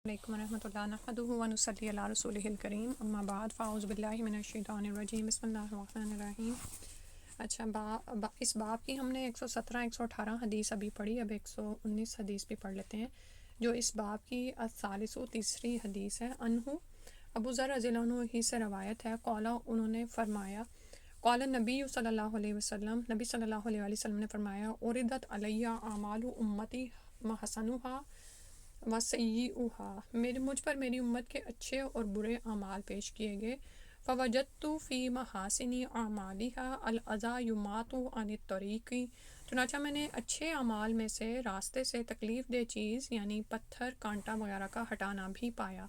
علیکم ورحمۃ اللہ نحمدہ و نصلی علی رسولہ الکریم اما بعد فاعوذ باللہ من الشیطان الرجیم بسم اللہ الرحمن الرحیم۔ اچھا اس باب کی ہم نے 117 118 حدیث ابھی پڑھی، اب 119 حدیث بھی پڑھ لیتے ہیں جو اس باب کی الثالث و تیسری حدیث ہے۔ انہو ابو ذر رضی اللہ عنہ ہی سے روایت ہے، قولا انہوں نے فرمایا، قال نبی صلی اللہ علیہ وسلم، نبی صلی اللہ علیہ وسلم نے فرمایا، اوردت علیہ اعمال امتی محسنھا وسیئھا، مجھ پر میری امت کے اچھے اور برے اعمال پیش کیے گئے۔ فوجدت فی محاسن اعمالھا الاذی یماط عن الطریق، چنانچہ میں نے اچھے اعمال میں سے راستے سے تکلیف دہ چیز یعنی پتھر کانٹا وغیرہ کا ہٹانا بھی پایا۔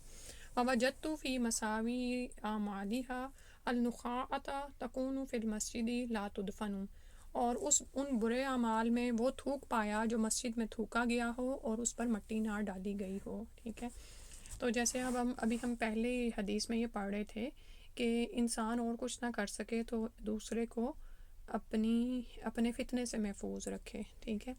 ووجدت فی مساوی اعمالھا النخاعۃ تکون فی المسجد لا تدفن، اور ان برے اعمال میں وہ تھوک پایا جو مسجد میں تھوکا گیا ہو اور اس پر مٹی نہ ڈالی گئی ہو۔ ٹھیک ہے، تو جیسے ابھی ہم پہلے حدیث میں یہ پڑھ رہے تھے کہ انسان اور کچھ نہ کر سکے تو دوسرے کو اپنے فتنے سے محفوظ رکھے۔ ٹھیک ہے،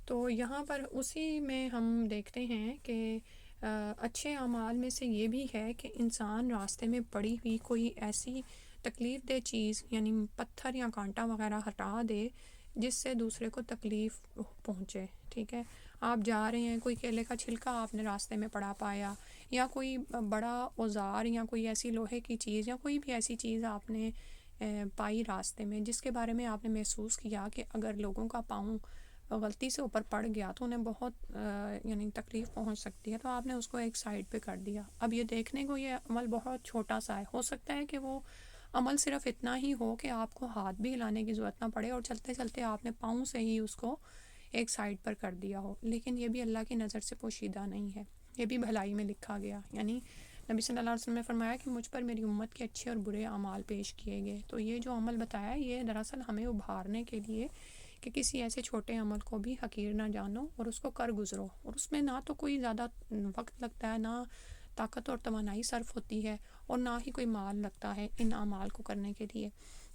تو یہاں پر اسی میں ہم دیکھتے ہیں کہ اچھے اعمال میں سے یہ بھی ہے کہ انسان راستے میں پڑی ہوئی کوئی ایسی تکلیف دہ چیز یعنی پتھر یا کانٹا وغیرہ ہٹا دے جس سے دوسرے کو تکلیف پہنچے۔ ٹھیک ہے، آپ جا رہے ہیں، کوئی کیلے کا چھلکا آپ نے راستے میں پڑا پایا، یا کوئی بڑا اوزار یا کوئی ایسی لوہے کی چیز یا کوئی بھی ایسی چیز آپ نے پائی راستے میں جس کے بارے میں آپ نے محسوس کیا کہ اگر لوگوں کا پاؤں غلطی سے اوپر پڑ گیا تو انہیں بہت یعنی تکلیف پہنچ سکتی ہے، تو آپ نے اس کو ایک سائڈ پہ کر دیا۔ اب یہ دیکھنے کو یہ عمل بہت چھوٹا سا ہے، ہو سکتا ہے کہ وہ عمل صرف اتنا ہی ہو کہ آپ کو ہاتھ بھی ہلانے کی ضرورت نہ پڑے اور چلتے چلتے آپ نے پاؤں سے ہی اس کو ایک سائڈ پر کر دیا ہو، لیکن یہ بھی اللہ کی نظر سے پوشیدہ نہیں ہے، یہ بھی بھلائی میں لکھا گیا۔ یعنی نبی صلی اللہ علیہ وسلم نے فرمایا کہ مجھ پر میری امت کے اچھے اور برے اعمال پیش کیے گئے، تو یہ جو عمل بتایا یہ دراصل ہمیں ابھارنے کے لیے کہ کسی ایسے چھوٹے عمل کو بھی حقیر نہ جانو اور اس کو کر گزرو، اور اس میں نہ تو کوئی زیادہ وقت لگتا ہے، نہ طاقت اور توانائی صرف ہوتی ہے، اور نہ ہی کوئی مال لگتا ہے ان اعمال کو کرنے کے لیے۔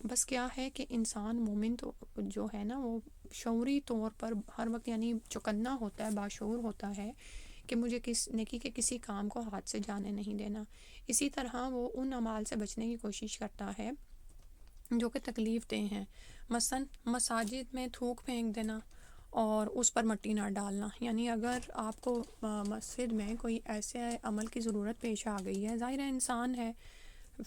بس کیا ہے کہ انسان مومن تو جو ہے نا وہ شعوری طور پر ہر وقت یعنی چوکنا ہوتا ہے، باشعور ہوتا ہے کہ مجھے نیکی کے کسی کام کو ہاتھ سے جانے نہیں دینا۔ اسی طرح وہ ان اعمال سے بچنے کی کوشش کرتا ہے جو کہ تکلیف دہ ہیں، مثلا مساجد میں تھوک پھینک دینا اور اس پر مٹی نہ ڈالنا۔ یعنی اگر آپ کو مسجد میں کوئی ایسے عمل کی ضرورت پیش آ گئی ہے، ظاہر ہے انسان ہے،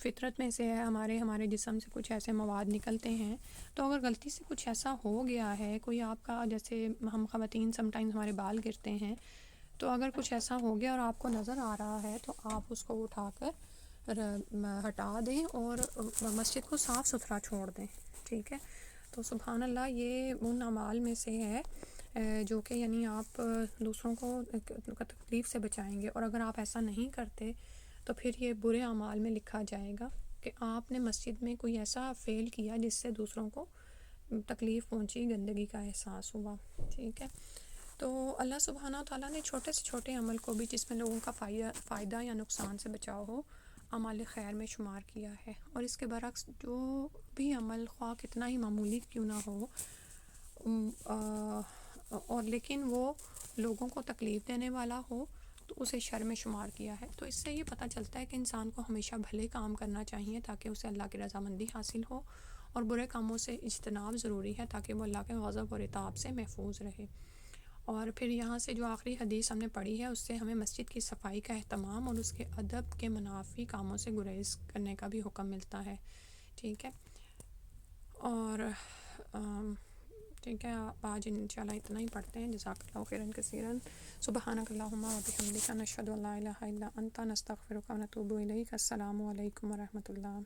فطرت میں سے ہے، ہمارے جسم سے کچھ ایسے مواد نکلتے ہیں، تو اگر غلطی سے کچھ ایسا ہو گیا ہے، کوئی آپ کا جیسے ہم خواتین سم ٹائمز ہمارے بال گرتے ہیں، تو اگر کچھ ایسا ہو گیا اور آپ کو نظر آ رہا ہے تو آپ اس کو اٹھا کر ہٹا دیں اور مسجد کو صاف ستھرا چھوڑ دیں۔ ٹھیک ہے، تو سبحان اللہ یہ ان اعمال میں سے ہے جو کہ یعنی آپ دوسروں کو تکلیف سے بچائیں گے، اور اگر آپ ایسا نہیں کرتے تو پھر یہ برے اعمال میں لکھا جائے گا کہ آپ نے مسجد میں کوئی ایسا فعل کیا جس سے دوسروں کو تکلیف پہنچی، گندگی کا احساس ہوا۔ ٹھیک ہے، تو اللہ سبحانہ وتعالیٰ نے چھوٹے سے چھوٹے عمل کو بھی جس میں لوگوں کا فائدہ یا نقصان سے بچاؤ ہو اعمال خیر میں شمار کیا ہے، اور اس کے برعکس جو بھی عمل خواہ کتنا ہی معمولی کیوں نہ ہو اور لیکن وہ لوگوں کو تکلیف دینے والا ہو تو اسے شر میں شمار کیا ہے۔ تو اس سے یہ پتہ چلتا ہے کہ انسان کو ہمیشہ بھلے کام کرنا چاہیے تاکہ اسے اللہ کی رضامندی حاصل ہو، اور برے کاموں سے اجتناب ضروری ہے تاکہ وہ اللہ کے غضب اور عتاب سے محفوظ رہے۔ اور پھر یہاں سے جو آخری حدیث ہم نے پڑھی ہے اس سے ہمیں مسجد کی صفائی کا اہتمام اور اس کے ادب کے منافی کاموں سے گریز کرنے کا بھی حکم ملتا ہے۔ ٹھیک ہے، اور ٹھیک ہے، آج انشاءاللہ اتنا ہی پڑھتے ہیں۔ جزاک اللہ خیرا کثیرا، سبحانک اللہم و بحمدک، نشہد ان لا الہ الا انت، نستغفرک و نتوب الیک۔ السلام علیکم و رحمۃ اللہ۔